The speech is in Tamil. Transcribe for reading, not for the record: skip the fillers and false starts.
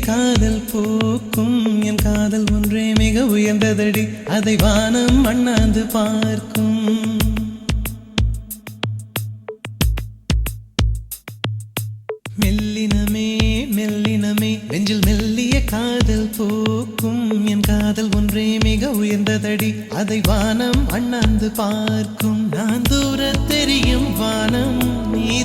காதல் போக்கும் என் காதல் ஒன்றே மிக உயர்ந்ததடி அதை வானம் அண்ணாந்து பார்க்கும் மெல்லினமே மெல்லினமே நெஞ்சில் மெல்லிய காதல் போக்கும் என் காதல் ஒன்றே மிக உயர்ந்ததடி அதை வானம் அண்ணாந்து பார்க்கும் நான் தூர தெரியும் வானம்